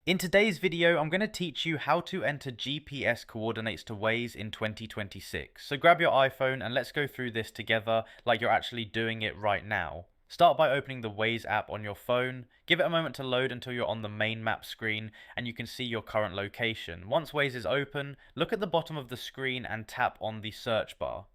In today's video, I'm going to teach you how to enter GPS coordinates to Waze in 2026. So grab your iPhone and let's go through this together like you're actually doing it right now. Start by opening the Waze app on your phone, give it a moment to load until you're on the main map screen and you can see your current location. Once Waze is open, look at the bottom of the screen and tap on the search bar.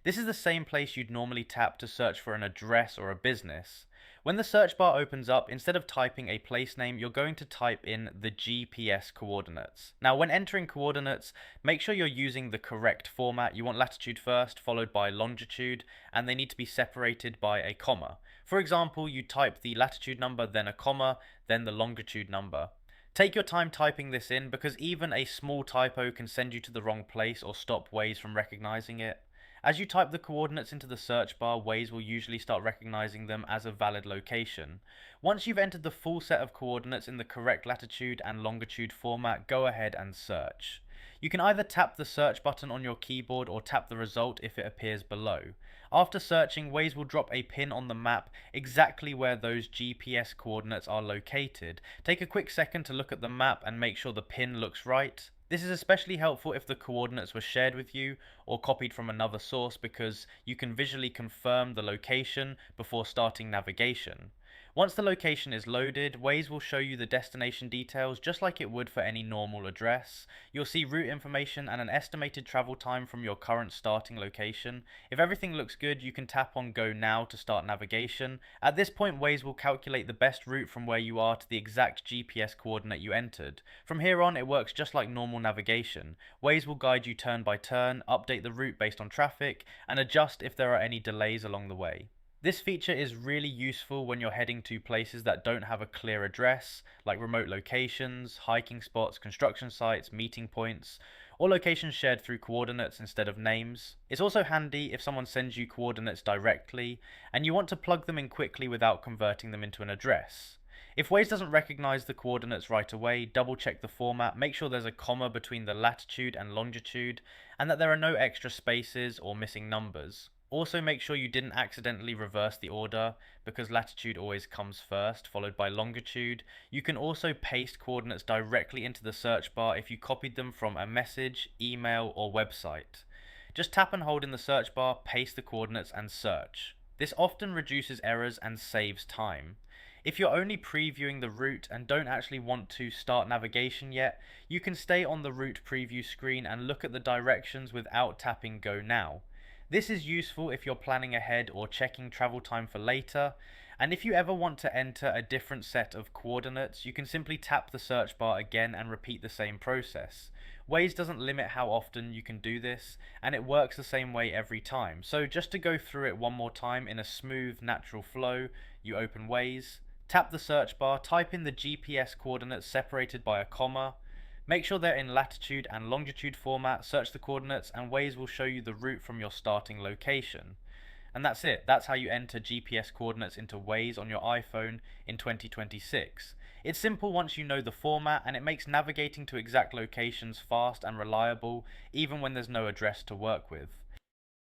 This is the same place you'd normally tap to search for an address or a business. When the search bar opens up, instead of typing a place name, you're going to type in the GPS coordinates. Now, when entering coordinates, make sure you're using the correct format. You want latitude first, followed by longitude, and they need to be separated by a comma. For example, you type the latitude number, then a comma, then the longitude number. Take your time typing this in because even a small typo can send you to the wrong place or stop Waze from recognizing it. As you type the coordinates into the search bar, Waze will usually start recognizing them as a valid location. Once you've entered the full set of coordinates in the correct latitude and longitude format, go ahead and search. You can either tap the search button on your keyboard or tap the result if it appears below. After searching, Waze will drop a pin on the map exactly where those GPS coordinates are located. Take a quick second to look at the map and make sure the pin looks right. This is especially helpful if the coordinates were shared with you or copied from another source because you can visually confirm the location before starting navigation. Once the location is loaded, Waze will show you the destination details just like it would for any normal address. You'll see route information and an estimated travel time from your current starting location. If everything looks good, you can tap on Go Now to start navigation. At this point, Waze will calculate the best route from where you are to the exact GPS coordinate you entered. From here on, it works just like normal navigation. Waze will guide you turn by turn, update the route based on traffic, and adjust if there are any delays along the way. This feature is really useful when you're heading to places that don't have a clear address, like remote locations, hiking spots, construction sites, meeting points, or locations shared through coordinates instead of names. It's also handy if someone sends you coordinates directly, and you want to plug them in quickly without converting them into an address. If Waze doesn't recognize the coordinates right away, double check the format, make sure there's a comma between the latitude and longitude, and that there are no extra spaces or missing numbers. Also make sure you didn't accidentally reverse the order because latitude always comes first, followed by longitude. You can also paste coordinates directly into the search bar if you copied them from a message, email, or website. Just tap and hold in the search bar, paste the coordinates, and search. This often reduces errors and saves time. If you're only previewing the route and don't actually want to start navigation yet, you can stay on the route preview screen and look at the directions without tapping Go Now. This is useful if you're planning ahead or checking travel time for later, and if you ever want to enter a different set of coordinates, you can simply tap the search bar again and repeat the same process. Waze doesn't limit how often you can do this, and it works the same way every time. So just to go through it one more time in a smooth, natural flow, you open Waze, tap the search bar, type in the GPS coordinates separated by a comma. Make sure they're in latitude and longitude format, search the coordinates, and Waze will show you the route from your starting location. And that's it. That's how you enter GPS coordinates into Waze on your iPhone in 2026. It's simple once you know the format, and it makes navigating to exact locations fast and reliable, even when there's no address to work with.